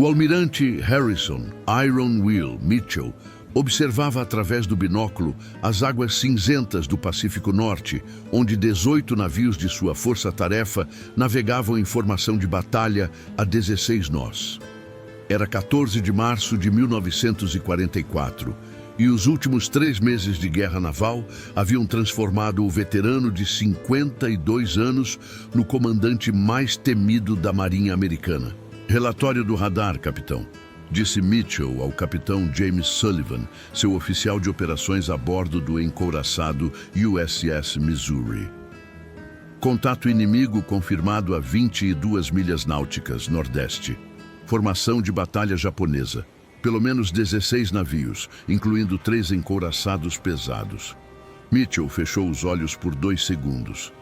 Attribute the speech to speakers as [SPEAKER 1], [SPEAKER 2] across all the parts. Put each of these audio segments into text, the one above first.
[SPEAKER 1] O almirante Harrison Iron Will Mitchell observava através do binóculo as águas cinzentas do Pacífico Norte, onde 18 navios de sua força-tarefa navegavam em formação de batalha a 16 nós. Era 14 de março de 1944 e os últimos 3 meses de guerra naval haviam transformado o veterano de 52 anos no comandante mais temido da Marinha Americana. Relatório do radar, capitão, disse Mitchell ao capitão James Sullivan, seu oficial de operações a bordo do encouraçado USS Missouri. Contato inimigo confirmado a 22 milhas náuticas nordeste. Formação de batalha japonesa. Pelo menos 16 navios, incluindo 3 encouraçados pesados. Mitchell fechou os olhos por 2 segundos.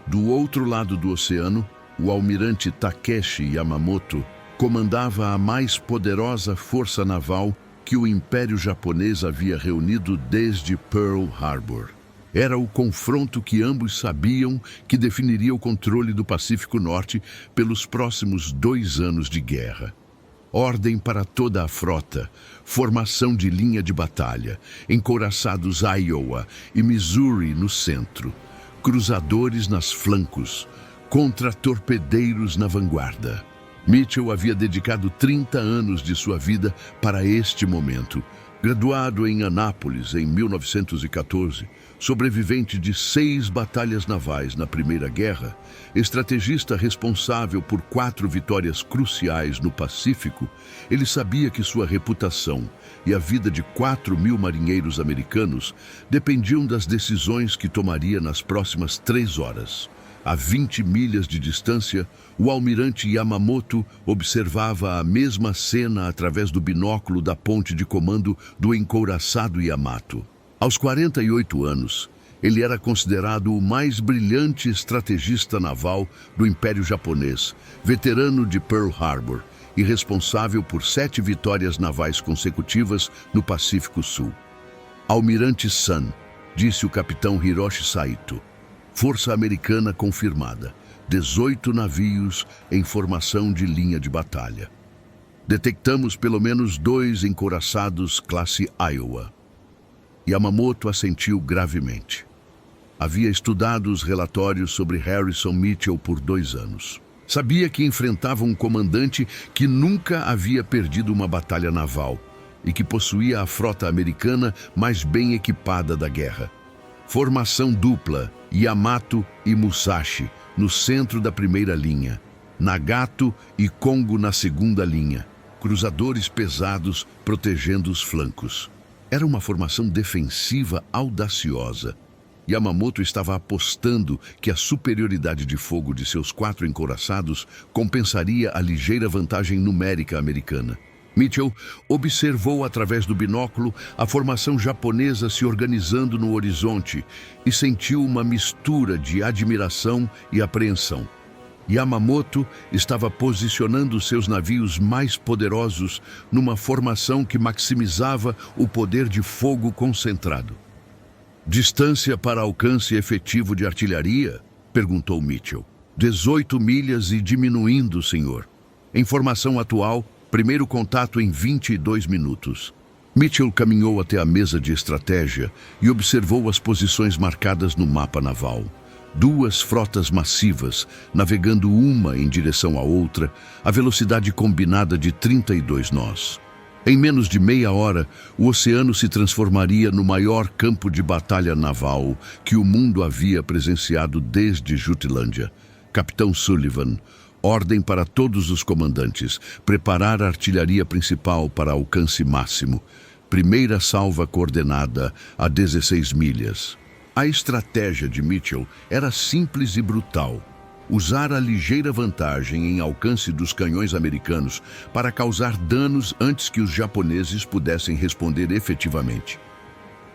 [SPEAKER 1] Do outro lado do oceano, o almirante Takeshi Yamamoto comandava a mais poderosa força naval que o Império Japonês havia reunido desde Pearl Harbor. Era o confronto que ambos sabiam que definiria o controle do Pacífico Norte pelos próximos 2 anos de guerra. Ordem para toda a frota, formação de linha de batalha, encouraçados Iowa e Missouri no centro, cruzadores nas flancos, contra-torpedeiros na vanguarda. Mitchell havia dedicado 30 anos de sua vida para este momento. Graduado em Anápolis em 1914, sobrevivente de 6 batalhas navais na Primeira Guerra, estrategista responsável por 4 vitórias cruciais no Pacífico, ele sabia que sua reputação e a vida de 4.000 marinheiros americanos dependiam das decisões que tomaria nas próximas 3 horas. A 20 milhas de distância, o almirante Yamamoto observava a mesma cena através do binóculo da ponte de comando do encouraçado Yamato. Aos 48 anos, ele era considerado o mais brilhante estrategista naval do Império Japonês, veterano de Pearl Harbor e responsável por 7 vitórias navais consecutivas no Pacífico Sul. Almirante Sun, disse o capitão Hiroshi Saito. Força americana confirmada. 18 navios em formação de linha de batalha. Detectamos pelo menos 2 encouraçados classe Iowa. Yamamoto assentiu gravemente. Havia estudado os relatórios sobre Harrison Mitchell por 2 anos. Sabia que enfrentava um comandante que nunca havia perdido uma batalha naval e que possuía a frota americana mais bem equipada da guerra. Formação dupla, Yamato e Musashi, no centro da primeira linha. Nagato e Kongo na segunda linha. Cruzadores pesados protegendo os flancos. Era uma formação defensiva audaciosa. Yamamoto estava apostando que a superioridade de fogo de seus 4 encouraçados compensaria a ligeira vantagem numérica americana. Mitchell observou através do binóculo a formação japonesa se organizando no horizonte e sentiu uma mistura de admiração e apreensão. Yamamoto estava posicionando seus navios mais poderosos numa formação que maximizava o poder de fogo concentrado. Distância para alcance efetivo de artilharia? Perguntou Mitchell. 18 milhas e diminuindo, senhor. Em formação atual, primeiro contato em 22 minutos. Mitchell caminhou até a mesa de estratégia e observou as posições marcadas no mapa naval. 2 frotas massivas, navegando uma em direção à outra, a velocidade combinada de 32 nós. Em menos de meia hora, o oceano se transformaria no maior campo de batalha naval que o mundo havia presenciado desde Jutlândia. Capitão Sullivan, ordem para todos os comandantes, preparar a artilharia principal para alcance máximo. Primeira salva coordenada a 16 milhas. A estratégia de Mitchell era simples e brutal. Usar a ligeira vantagem em alcance dos canhões americanos para causar danos antes que os japoneses pudessem responder efetivamente.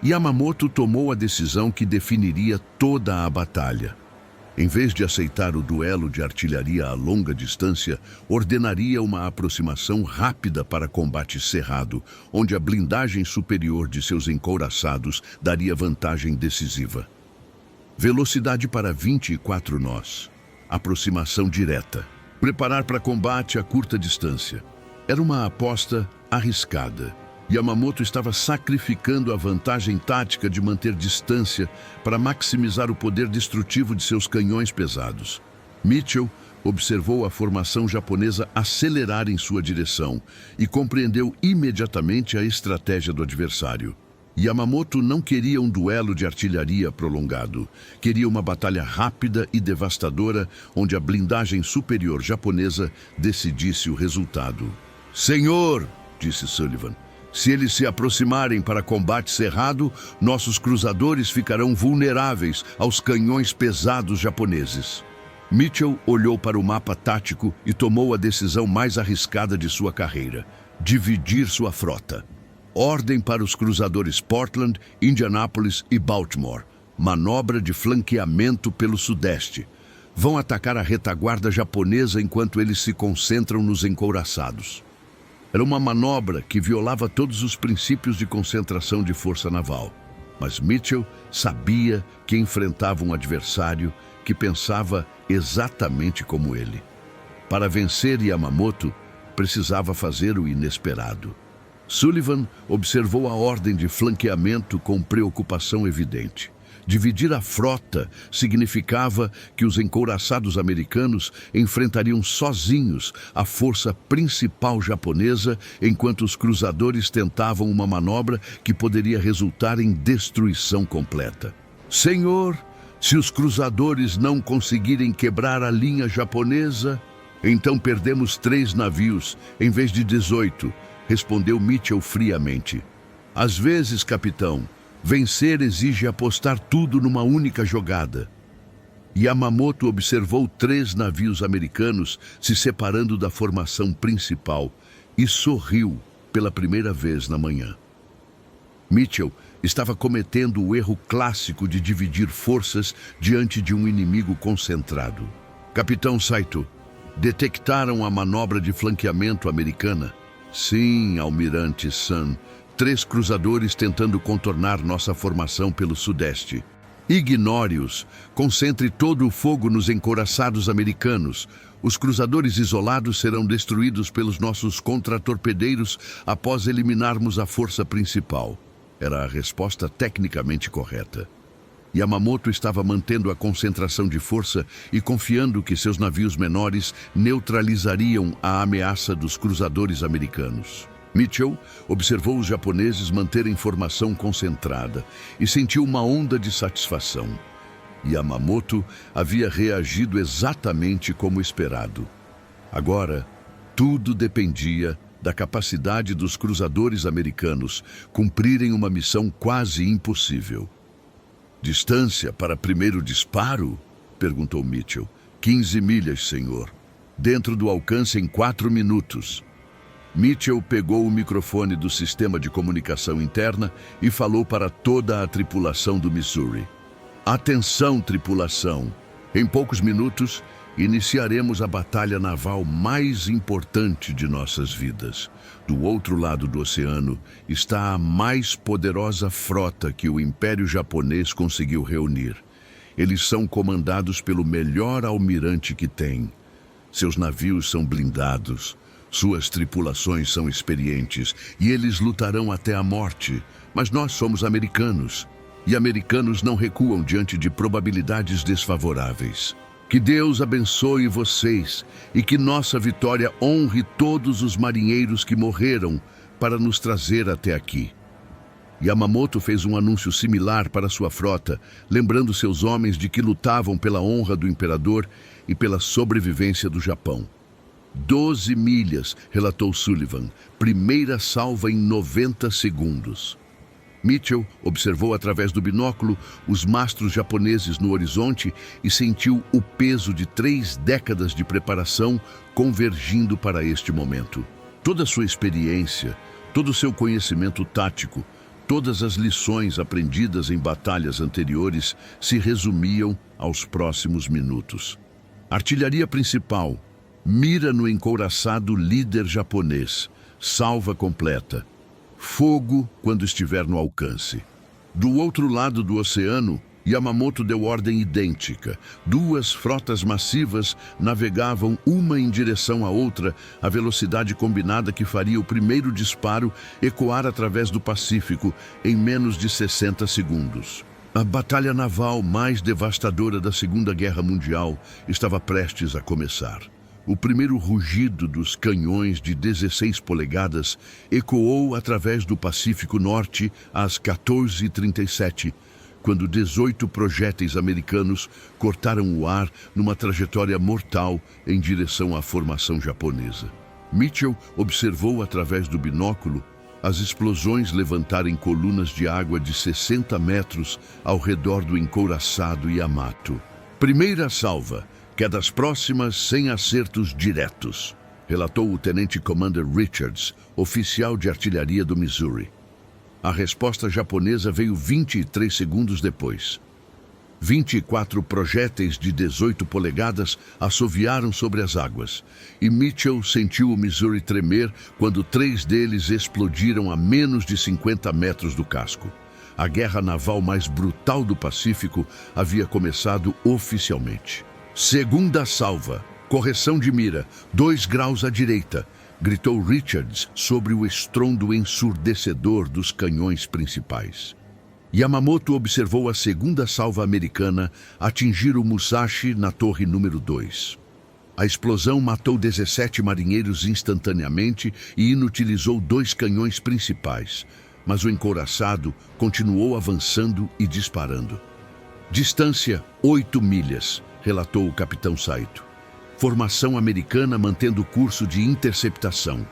[SPEAKER 1] Yamamoto tomou a decisão que definiria toda a batalha. Em vez de aceitar o duelo de artilharia a longa distância, ordenaria uma aproximação rápida para combate cerrado, onde a blindagem superior de seus encouraçados daria vantagem decisiva. Velocidade para 24 nós. Aproximação direta. Preparar para combate a curta distância. Era uma aposta arriscada. Yamamoto estava sacrificando a vantagem tática de manter distância para maximizar o poder destrutivo de seus canhões pesados. Mitchell observou a formação japonesa acelerar em sua direção e compreendeu imediatamente a estratégia do adversário. Yamamoto não queria um duelo de artilharia prolongado. Queria uma batalha rápida e devastadora, onde a blindagem superior japonesa decidisse o resultado. "Senhor", disse Sullivan, "se eles se aproximarem para combate cerrado, nossos cruzadores ficarão vulneráveis aos canhões pesados japoneses." Mitchell olhou para o mapa tático e tomou a decisão mais arriscada de sua carreira: dividir sua frota. Ordem para os cruzadores Portland, Indianápolis e Baltimore. Manobra de flanqueamento pelo sudeste. Vão atacar a retaguarda japonesa enquanto eles se concentram nos encouraçados. Era uma manobra que violava todos os princípios de concentração de força naval. Mas Mitchell sabia que enfrentava um adversário que pensava exatamente como ele. Para vencer Yamamoto, precisava fazer o inesperado. Sullivan observou a ordem de flanqueamento com preocupação evidente. Dividir a frota significava que os encouraçados americanos enfrentariam sozinhos a força principal japonesa, enquanto os cruzadores tentavam uma manobra que poderia resultar em destruição completa. "Senhor, se os cruzadores não conseguirem quebrar a linha japonesa, então perdemos 3 navios em vez de 18, respondeu Mitchell friamente. "Às vezes, capitão, vencer exige apostar tudo numa única jogada." Yamamoto observou 3 navios americanos se separando da formação principal e sorriu pela primeira vez na manhã. Mitchell estava cometendo o erro clássico de dividir forças diante de um inimigo concentrado. "Capitão Saito, detectaram a manobra de flanqueamento americana?" "Sim, almirante Sun. 3 cruzadores tentando contornar nossa formação pelo sudeste." "Ignore-os. Concentre todo o fogo nos encouraçados americanos. Os cruzadores isolados serão destruídos pelos nossos contratorpedeiros após eliminarmos a força principal." Era a resposta tecnicamente correta. Yamamoto estava mantendo a concentração de força e confiando que seus navios menores neutralizariam a ameaça dos cruzadores americanos. Mitchell observou os japoneses manterem formação concentrada e sentiu uma onda de satisfação. Yamamoto havia reagido exatamente como esperado. Agora, tudo dependia da capacidade dos cruzadores americanos cumprirem uma missão quase impossível. "Distância para primeiro disparo?" perguntou Mitchell. 15 milhas, senhor. Dentro do alcance em 4 minutos. Mitchell pegou o microfone do sistema de comunicação interna e falou para toda a tripulação do Missouri. "Atenção, tripulação! Em poucos minutos, iniciaremos a batalha naval mais importante de nossas vidas. Do outro lado do oceano está a mais poderosa frota que o Império Japonês conseguiu reunir. Eles são comandados pelo melhor almirante que tem. Seus navios são blindados, suas tripulações são experientes e eles lutarão até a morte. Mas nós somos americanos, e americanos não recuam diante de probabilidades desfavoráveis. Que Deus abençoe vocês e que nossa vitória honre todos os marinheiros que morreram para nos trazer até aqui." Yamamoto fez um anúncio similar para sua frota, lembrando seus homens de que lutavam pela honra do imperador e pela sobrevivência do Japão. 12 milhas, relatou Sullivan, primeira salva em 90 segundos. Mitchell observou através do binóculo os mastros japoneses no horizonte e sentiu o peso de 3 décadas de preparação convergindo para este momento. Toda a sua experiência, todo o seu conhecimento tático, todas as lições aprendidas em batalhas anteriores se resumiam aos próximos minutos. Artilharia principal, mira no encouraçado líder japonês, salva completa. Fogo quando estiver no alcance. Do outro lado do oceano, Yamamoto deu ordem idêntica. Duas frotas massivas navegavam uma em direção à outra, a velocidade combinada que faria o primeiro disparo ecoar através do Pacífico em menos de 60 segundos. A batalha naval mais devastadora da Segunda Guerra Mundial estava prestes a começar. O primeiro rugido dos canhões de 16 polegadas ecoou através do Pacífico Norte às 14h37, quando 18 projéteis americanos cortaram o ar numa trajetória mortal em direção à formação japonesa. Mitchell observou através do binóculo as explosões levantarem colunas de água de 60 metros ao redor do encouraçado Yamato. Primeira salva. Quedas próximas sem acertos diretos, relatou o Tenente Commander Richards, oficial de artilharia do Missouri. A resposta japonesa veio 23 segundos depois. 24 projéteis de 18 polegadas assoviaram sobre as águas, e Mitchell sentiu o Missouri tremer quando 3 deles explodiram a menos de 50 metros do casco. A guerra naval mais brutal do Pacífico havia começado oficialmente. Segunda salva. Correção de mira. 2 graus à direita, gritou Richards sobre o estrondo ensurdecedor dos canhões principais. Yamamoto observou a segunda salva americana atingir o Musashi na torre número 2. A explosão matou 17 marinheiros instantaneamente e inutilizou 2 canhões principais, mas o encouraçado continuou avançando e disparando. Distância 8 milhas, relatou o capitão Saito. Formação americana mantendo curso de interceptação.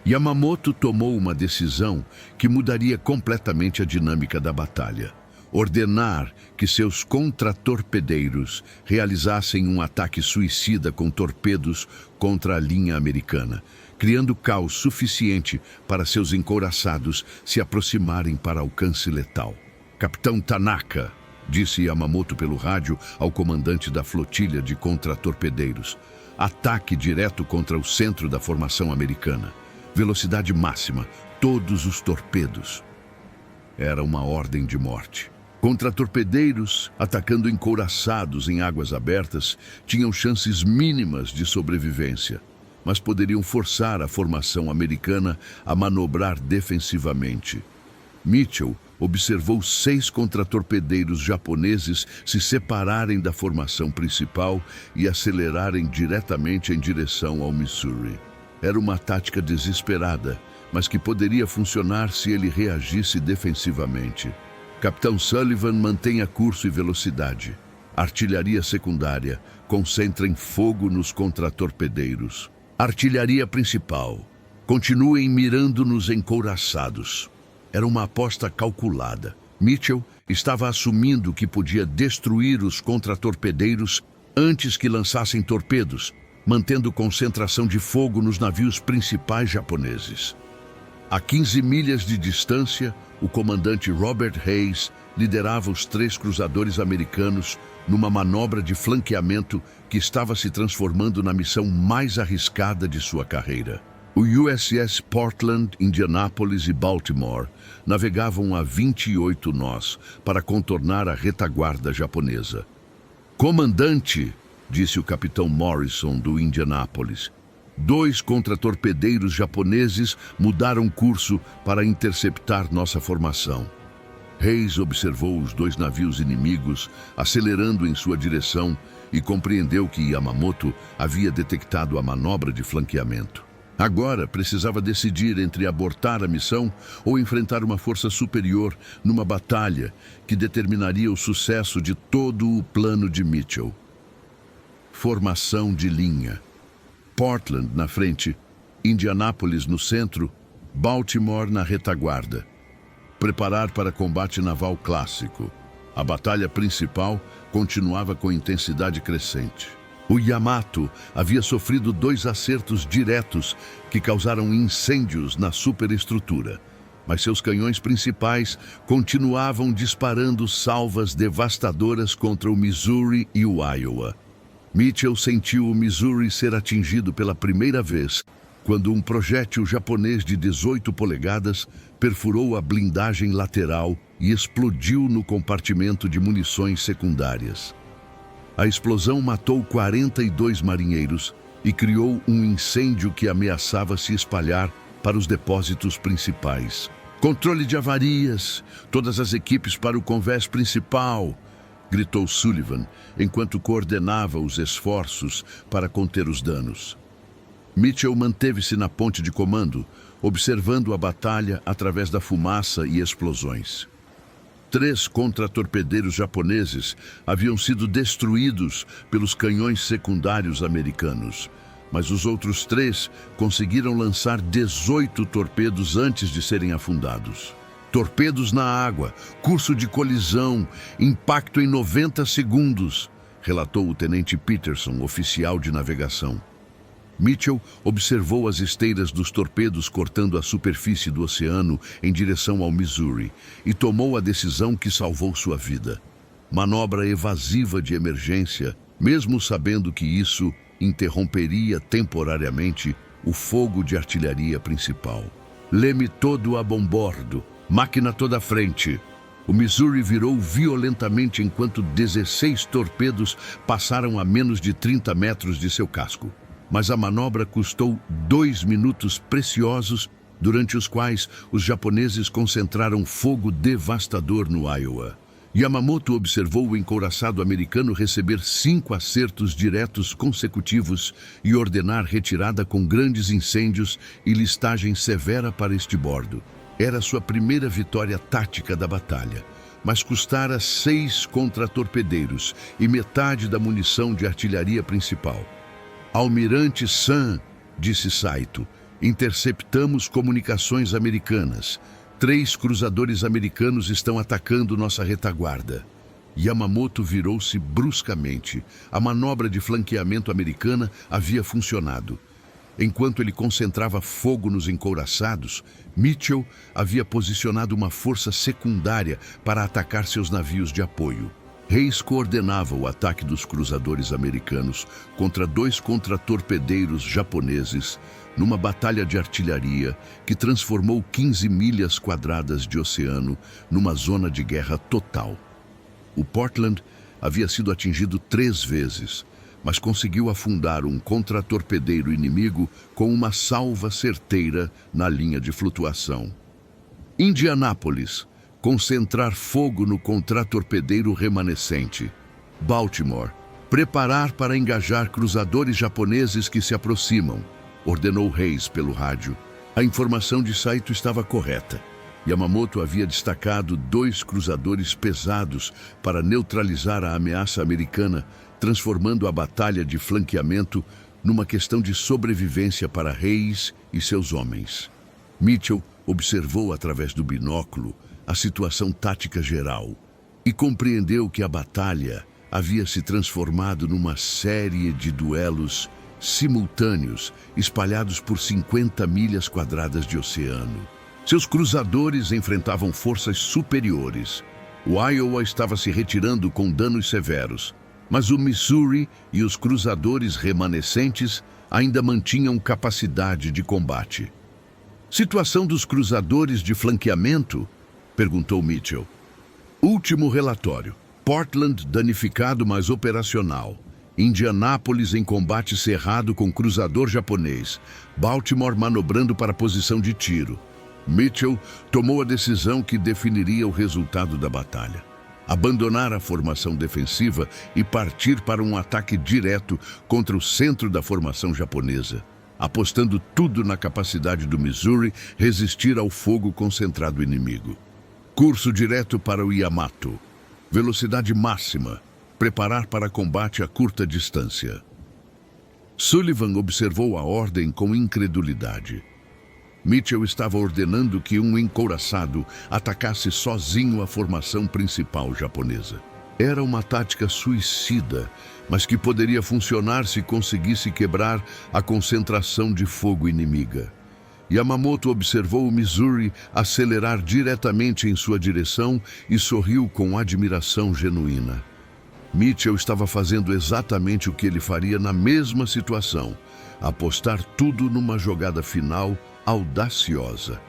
[SPEAKER 1] Yamamoto tomou uma decisão que mudaria completamente a dinâmica da batalha. Ordenar que seus contratorpedeiros realizassem um ataque suicida com torpedos contra a linha americana, criando caos suficiente para seus encouraçados se aproximarem para alcance letal. Capitão Tanaka, disse Yamamoto pelo rádio ao comandante da flotilha de contratorpedeiros. Ataque direto contra o centro da formação americana. Velocidade máxima, todos os torpedos. Era uma ordem de morte. Contratorpedeiros, atacando encouraçados em águas abertas, tinham chances mínimas de sobrevivência, mas poderiam forçar a formação americana a manobrar defensivamente. Mitchell observou 6 contratorpedeiros japoneses se separarem da formação principal e acelerarem diretamente em direção ao Missouri. Era uma tática desesperada, mas que poderia funcionar se ele reagisse defensivamente. Capitão Sullivan mantenha curso e velocidade. Artilharia secundária, concentrem fogo nos contratorpedeiros. Artilharia principal, continuem mirando nos encouraçados. Era uma aposta calculada. Mitchell estava assumindo que podia destruir os contratorpedeiros antes que lançassem torpedos, mantendo concentração de fogo nos navios principais japoneses. A 15 milhas de distância, o comandante Robert Hayes liderava os 3 cruzadores americanos numa manobra de flanqueamento que estava se transformando na missão mais arriscada de sua carreira. O USS Portland, Indianápolis e Baltimore navegavam a 28 nós para contornar a retaguarda japonesa. Comandante, disse o capitão Morrison do Indianápolis, 2 contratorpedeiros japoneses mudaram curso para interceptar nossa formação. Hayes observou os 2 navios inimigos acelerando em sua direção e compreendeu que Yamamoto havia detectado a manobra de flanqueamento. Agora precisava decidir entre abortar a missão ou enfrentar uma força superior numa batalha que determinaria o sucesso de todo o plano de Mitchell. Formação de linha. Portland na frente, Indianápolis no centro, Baltimore na retaguarda. Preparar para combate naval clássico. A batalha principal continuava com intensidade crescente. O Yamato havia sofrido 2 acertos diretos que causaram incêndios na superestrutura, mas seus canhões principais continuavam disparando salvas devastadoras contra o Missouri e o Iowa. Mitchell sentiu o Missouri ser atingido pela primeira vez quando um projétil japonês de 18 polegadas perfurou a blindagem lateral e explodiu no compartimento de munições secundárias. A explosão matou 42 marinheiros e criou um incêndio que ameaçava se espalhar para os depósitos principais. "Controle de avarias! Todas as equipes para o convés principal!", gritou Sullivan, enquanto coordenava os esforços para conter os danos. Mitchell manteve-se na ponte de comando, observando a batalha através da fumaça e explosões. 3 contratorpedeiros japoneses haviam sido destruídos pelos canhões secundários americanos, mas os outros 3 conseguiram lançar 18 torpedos antes de serem afundados. "Torpedos na água, curso de colisão, impacto em 90 segundos", relatou o tenente Peterson, oficial de navegação. Mitchell observou as esteiras dos torpedos cortando a superfície do oceano em direção ao Missouri e tomou a decisão que salvou sua vida. Manobra evasiva de emergência, mesmo sabendo que isso interromperia temporariamente o fogo de artilharia principal. "Leme todo a bombordo, máquina toda à frente." O Missouri virou violentamente enquanto 16 torpedos passaram a menos de 30 metros de seu casco. Mas a manobra custou 2 minutos preciosos, durante os quais os japoneses concentraram fogo devastador no Iowa. Yamamoto observou o encouraçado americano receber 5 acertos diretos consecutivos e ordenar retirada com grandes incêndios e listagem severa para este bordo. Era sua primeira vitória tática da batalha, mas custara 6 contratorpedeiros e metade da munição de artilharia principal. "Almirante San", disse Saito, "interceptamos comunicações americanas. 3 cruzadores americanos estão atacando nossa retaguarda." Yamamoto virou-se bruscamente. A manobra de flanqueamento americana havia funcionado. Enquanto ele concentrava fogo nos encouraçados, Mitchell havia posicionado uma força secundária para atacar seus navios de apoio. Hayes coordenava o ataque dos cruzadores americanos contra 2 contratorpedeiros japoneses numa batalha de artilharia que transformou 15 milhas quadradas de oceano numa zona de guerra total. O Portland havia sido atingido 3 vezes, mas conseguiu afundar um contratorpedeiro inimigo com uma salva certeira na linha de flutuação. Indianápolis. Concentrar fogo no contratorpedeiro remanescente. Baltimore. Preparar para engajar cruzadores japoneses que se aproximam, ordenou Hayes pelo rádio. A informação de Saito estava correta. Yamamoto havia destacado 2 cruzadores pesados para neutralizar a ameaça americana, transformando a batalha de flanqueamento numa questão de sobrevivência para Hayes e seus homens. Mitchell observou através do binóculo a situação tática geral e compreendeu que a batalha havia se transformado numa série de duelos simultâneos espalhados por 50 milhas quadradas de oceano. Seus cruzadores enfrentavam forças superiores. O Iowa estava se retirando com danos severos, mas o Missouri e os cruzadores remanescentes ainda mantinham capacidade de combate. "Situação dos cruzadores de flanqueamento?", perguntou Mitchell. "Último relatório. Portland danificado, mas operacional. Indianápolis em combate cerrado com cruzador japonês. Baltimore manobrando para posição de tiro." Mitchell tomou a decisão que definiria o resultado da batalha. Abandonar a formação defensiva e partir para um ataque direto contra o centro da formação japonesa, apostando tudo na capacidade do Missouri resistir ao fogo concentrado inimigo. Curso direto para o Yamato. Velocidade máxima. Preparar para combate a curta distância. Sullivan observou a ordem com incredulidade. Mitchell estava ordenando que um encouraçado atacasse sozinho a formação principal japonesa. Era uma tática suicida, mas que poderia funcionar se conseguisse quebrar a concentração de fogo inimiga. Yamamoto observou o Missouri acelerar diretamente em sua direção e sorriu com admiração genuína. Mitchell estava fazendo exatamente o que ele faria na mesma situação, apostar tudo numa jogada final audaciosa.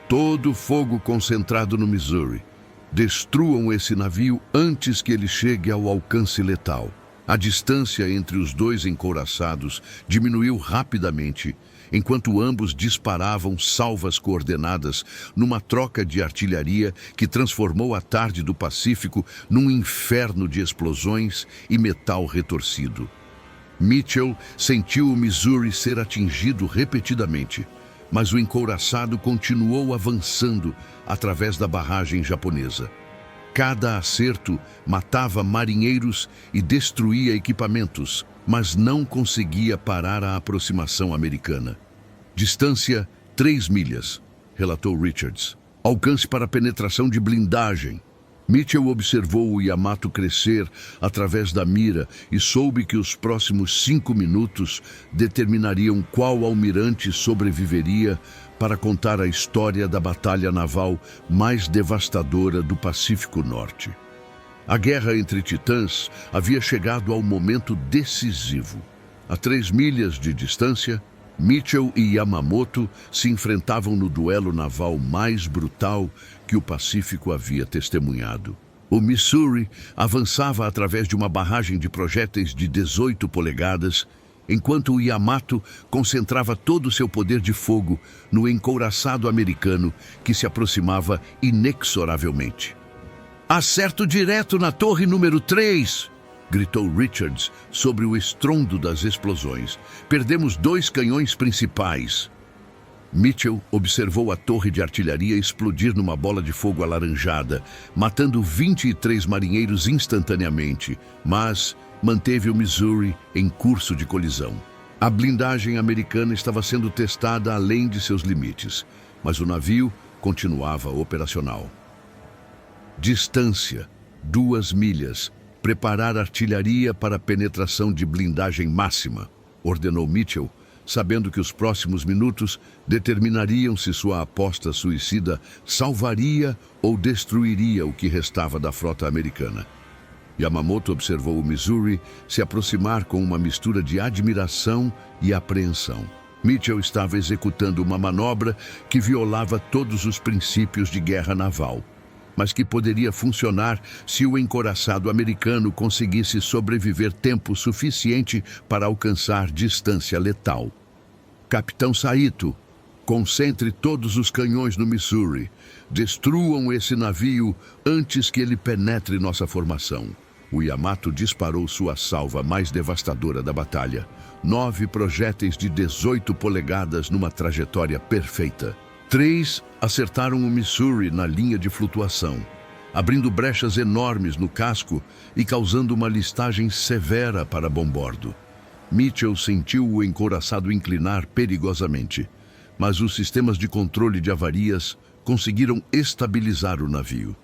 [SPEAKER 1] Todo o fogo concentrado no Missouri. Destruam esse navio antes que ele chegue ao alcance letal. A distância entre os dois encouraçados diminuiu rapidamente, enquanto ambos disparavam salvas coordenadas numa troca de artilharia que transformou a tarde do Pacífico num inferno de explosões e metal retorcido. Mitchell sentiu o Missouri ser atingido repetidamente, mas o encouraçado continuou avançando através da barragem japonesa. Cada acerto matava marinheiros e destruía equipamentos, mas não conseguia parar a aproximação americana. Distância 3 milhas, relatou Richards. Alcance para penetração de blindagem. Mitchell observou o Yamato crescer através da mira e soube que os próximos 5 minutos determinariam qual almirante sobreviveria para contar a história da batalha naval mais devastadora do Pacífico Norte. A guerra entre titãs havia chegado ao momento decisivo. A 3 milhas de distância, Mitchell e Yamamoto se enfrentavam no duelo naval mais brutal que o Pacífico havia testemunhado. O Missouri avançava através de uma barragem de projéteis de 18 polegadas, enquanto o Yamato concentrava todo o seu poder de fogo no encouraçado americano que se aproximava inexoravelmente. "Acerto direto na torre número 3! Gritou Richards sobre o estrondo das explosões. "Perdemos 2 canhões principais." Mitchell observou a torre de artilharia explodir numa bola de fogo alaranjada, matando 23 marinheiros instantaneamente, mas manteve o Missouri em curso de colisão. A blindagem americana estava sendo testada além de seus limites, mas o navio continuava operacional. Distância, 2 milhas. "Preparar artilharia para penetração de blindagem máxima", ordenou Mitchell, sabendo que os próximos minutos determinariam se sua aposta suicida salvaria ou destruiria o que restava da frota americana. Yamamoto observou o Missouri se aproximar com uma mistura de admiração e apreensão. Mitchell estava executando uma manobra que violava todos os princípios de guerra naval, mas que poderia funcionar se o encouraçado americano conseguisse sobreviver tempo suficiente para alcançar distância letal. "Capitão Saito, concentre todos os canhões no Missouri. Destruam esse navio antes que ele penetre nossa formação." O Yamato disparou sua salva mais devastadora da batalha. 9 projéteis de 18 polegadas numa trajetória perfeita. 3 acertaram o Missouri na linha de flutuação, abrindo brechas enormes no casco e causando uma listagem severa para bombordo. Mitchell sentiu o encouraçado inclinar perigosamente, mas os sistemas de controle de avarias conseguiram estabilizar o navio.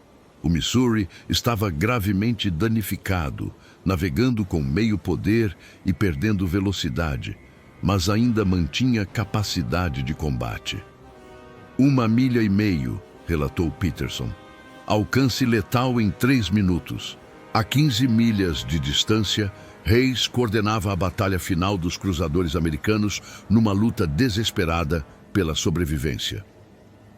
[SPEAKER 1] O Missouri estava gravemente danificado, navegando com meio poder e perdendo velocidade, mas ainda mantinha capacidade de combate. 1,5 milhas, relatou Peterson. "Alcance letal em 3 minutos. A 15 milhas de distância, Hayes coordenava a batalha final dos cruzadores americanos numa luta desesperada pela sobrevivência.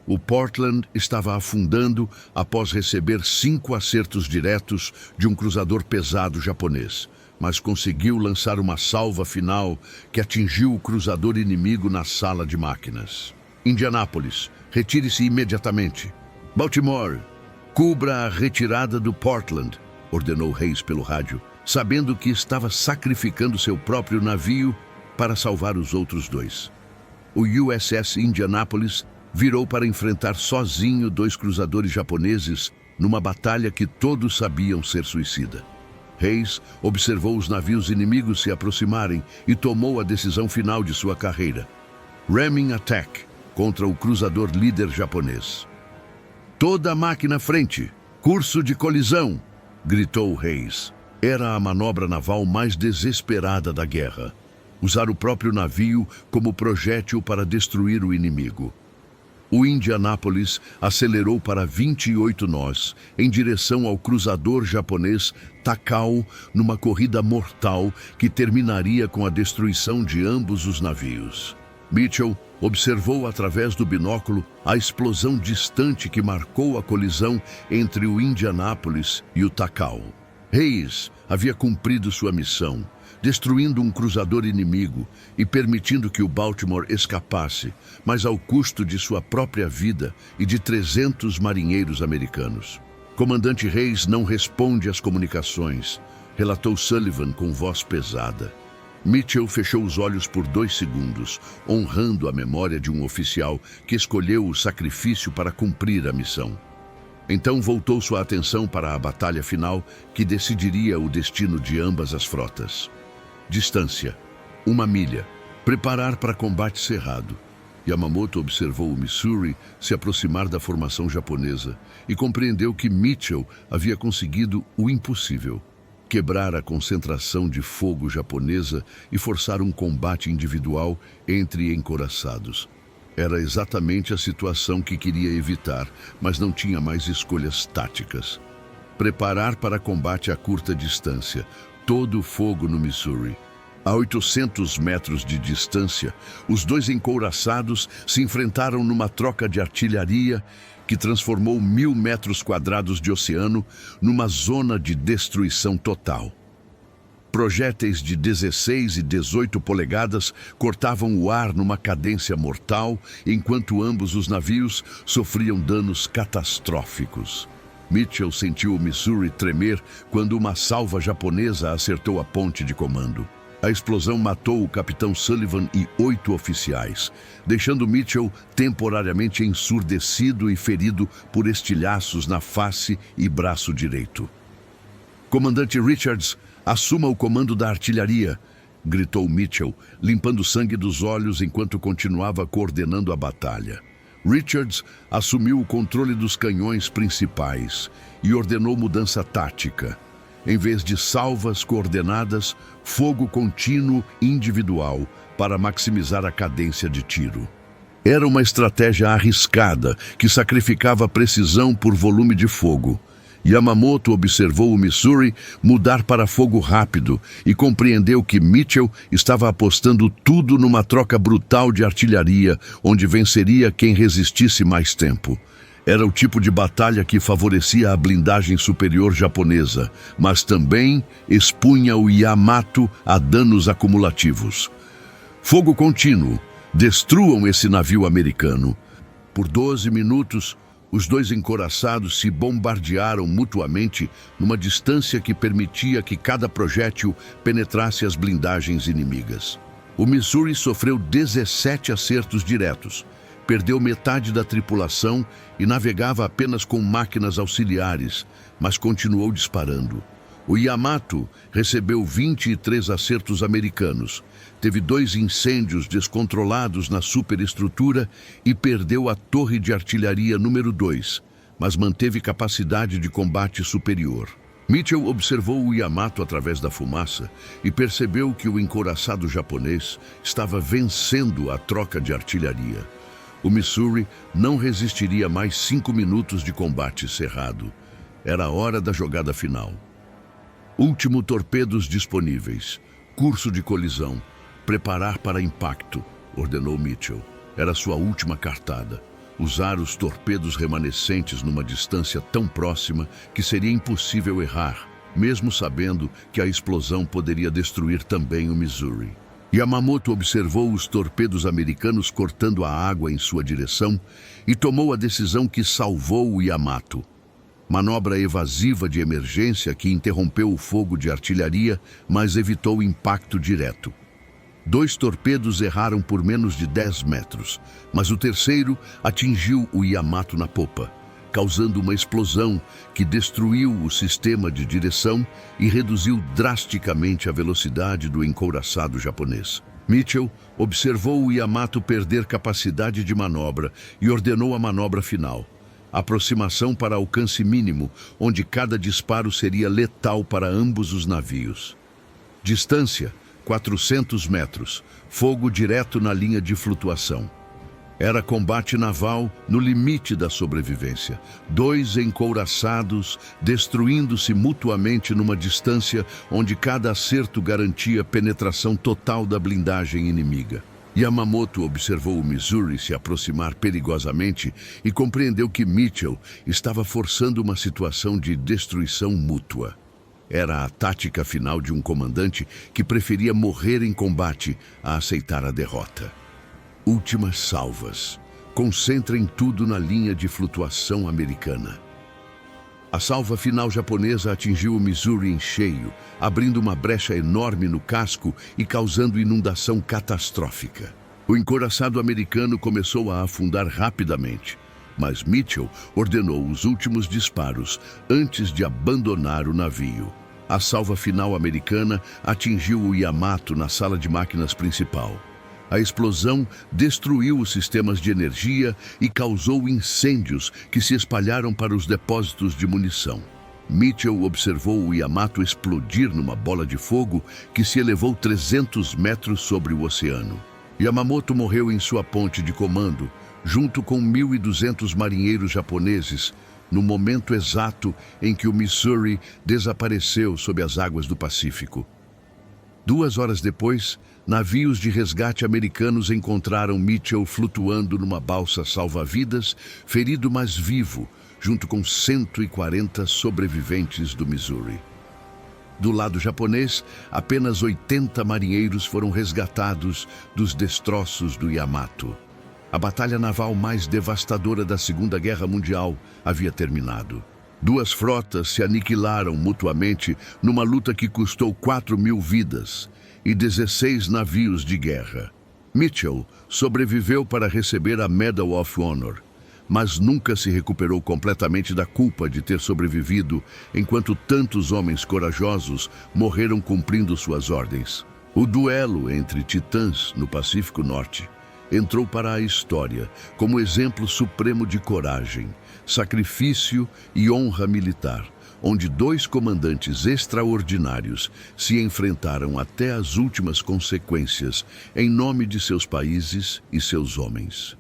[SPEAKER 1] O Portland estava afundando após receber 5 acertos diretos de um cruzador pesado japonês, mas conseguiu lançar uma salva final que atingiu o cruzador inimigo na sala de máquinas. "Indianápolis, retire-se imediatamente. Baltimore, cubra a retirada do Portland", ordenou Hayes pelo rádio, sabendo que estava sacrificando seu próprio navio para salvar os outros 2. O USS Indianapolis virou para enfrentar sozinho 2 cruzadores japoneses numa batalha que todos sabiam ser suicida. Hayes observou os navios inimigos se aproximarem e tomou a decisão final de sua carreira. Ramming Attack contra o cruzador líder japonês. "Toda a máquina à frente! Curso de colisão!" gritou Hayes. Era a manobra naval mais desesperada da guerra. Usar o próprio navio como projétil para destruir o inimigo. O Indianapolis acelerou para 28 nós, em direção ao cruzador japonês Takao, numa corrida mortal que terminaria com a destruição de ambos os navios. Mitchell observou através do binóculo a explosão distante que marcou a colisão entre o Indianapolis e o Takao. Hayes havia cumprido sua missão, destruindo um cruzador inimigo e permitindo que o Baltimore escapasse, mas ao custo de sua própria vida e de 300 marinheiros americanos. Comandante Hayes não responde às comunicações, relatou Sullivan com voz pesada. Mitchell fechou os olhos por 2 segundos, honrando a memória de um oficial que escolheu o sacrifício para cumprir a missão. Então voltou sua atenção para a batalha final que decidiria o destino de ambas as frotas. Distância: 1 milha. Preparar para combate cerrado. Yamamoto observou o Missouri se aproximar da formação japonesa e compreendeu que Mitchell havia conseguido o impossível: quebrar a concentração de fogo japonesa e forçar um combate individual entre encouraçados. Era exatamente a situação que queria evitar, mas não tinha mais escolhas táticas. Preparar para combate a curta distância. Todo o fogo no Missouri. A 800 metros de distância, os 2 encouraçados se enfrentaram numa troca de artilharia que transformou 1.000 metros quadrados de oceano numa zona de destruição total. Projéteis de 16 e 18 polegadas cortavam o ar numa cadência mortal, enquanto ambos os navios sofriam danos catastróficos. Mitchell sentiu o Missouri tremer quando uma salva japonesa acertou a ponte de comando. A explosão matou o capitão Sullivan e 8 oficiais, deixando Mitchell temporariamente ensurdecido e ferido por estilhaços na face e braço direito. Comandante Richards, assuma o comando da artilharia, gritou Mitchell, limpando sangue dos olhos enquanto continuava coordenando a batalha. Richards assumiu o controle dos canhões principais e ordenou mudança tática. Em vez de salvas coordenadas, fogo contínuo individual para maximizar a cadência de tiro. Era uma estratégia arriscada que sacrificava precisão por volume de fogo. Yamamoto observou o Missouri mudar para fogo rápido e compreendeu que Mitchell estava apostando tudo numa troca brutal de artilharia, onde venceria quem resistisse mais tempo. Era o tipo de batalha que favorecia a blindagem superior japonesa, mas também expunha o Yamato a danos acumulativos. Fogo contínuo. Destruam esse navio americano. Por 12 minutos, os 2 encouraçados se bombardearam mutuamente numa distância que permitia que cada projétil penetrasse as blindagens inimigas. O Missouri sofreu 17 acertos diretos, perdeu metade da tripulação e navegava apenas com máquinas auxiliares, mas continuou disparando. O Yamato recebeu 23 acertos americanos, teve 2 incêndios descontrolados na superestrutura e perdeu a torre de artilharia número 2, mas manteve capacidade de combate superior. Mitchell observou o Yamato através da fumaça e percebeu que o encouraçado japonês estava vencendo a troca de artilharia. O Missouri não resistiria mais 5 minutos de combate cerrado. Era a hora da jogada final. Último torpedos disponíveis. Curso de colisão. Preparar para impacto, ordenou Mitchell. Era sua última cartada. Usar os torpedos remanescentes numa distância tão próxima que seria impossível errar, mesmo sabendo que a explosão poderia destruir também o Missouri. Yamamoto observou os torpedos americanos cortando a água em sua direção e tomou a decisão que salvou o Yamato. Manobra evasiva de emergência que interrompeu o fogo de artilharia, mas evitou impacto direto. 2 torpedos erraram por menos de 10 metros, mas o terceiro atingiu o Yamato na popa, causando uma explosão que destruiu o sistema de direção e reduziu drasticamente a velocidade do encouraçado japonês. Mitchell observou o Yamato perder capacidade de manobra e ordenou a manobra final. Aproximação para alcance mínimo, onde cada disparo seria letal para ambos os navios. Distância: 400 metros. Fogo direto na linha de flutuação. Era combate naval no limite da sobrevivência. Dois encouraçados, destruindo-se mutuamente numa distância onde cada acerto garantia penetração total da blindagem inimiga. Yamamoto observou o Missouri se aproximar perigosamente e compreendeu que Mitchell estava forçando uma situação de destruição mútua. Era a tática final de um comandante que preferia morrer em combate a aceitar a derrota. Últimas salvas. Concentrem tudo na linha de flutuação americana. A salva final japonesa atingiu o Missouri em cheio, abrindo uma brecha enorme no casco e causando inundação catastrófica. O encouraçado americano começou a afundar rapidamente, mas Mitchell ordenou os últimos disparos antes de abandonar o navio. A salva final americana atingiu o Yamato na sala de máquinas principal. A explosão destruiu os sistemas de energia e causou incêndios que se espalharam para os depósitos de munição. Mitchell observou o Yamato explodir numa bola de fogo que se elevou 300 metros sobre o oceano. Yamamoto morreu em sua ponte de comando, junto com 1.200 marinheiros japoneses, no momento exato em que o Missouri desapareceu sob as águas do Pacífico. 2 horas depois, navios de resgate americanos encontraram Mitchell flutuando numa balsa salva-vidas, ferido mas vivo, junto com 140 sobreviventes do Missouri. Do lado japonês, apenas 80 marinheiros foram resgatados dos destroços do Yamato. A batalha naval mais devastadora da Segunda Guerra Mundial havia terminado. 2 frotas se aniquilaram mutuamente numa luta que custou 4.000 vidas e 16 navios de guerra. Mitchell sobreviveu para receber a Medal of Honor, mas nunca se recuperou completamente da culpa de ter sobrevivido enquanto tantos homens corajosos morreram cumprindo suas ordens. O duelo entre titãs no Pacífico Norte entrou para a história como exemplo supremo de coragem, sacrifício e honra militar, onde 2 comandantes extraordinários se enfrentaram até as últimas consequências em nome de seus países e seus homens.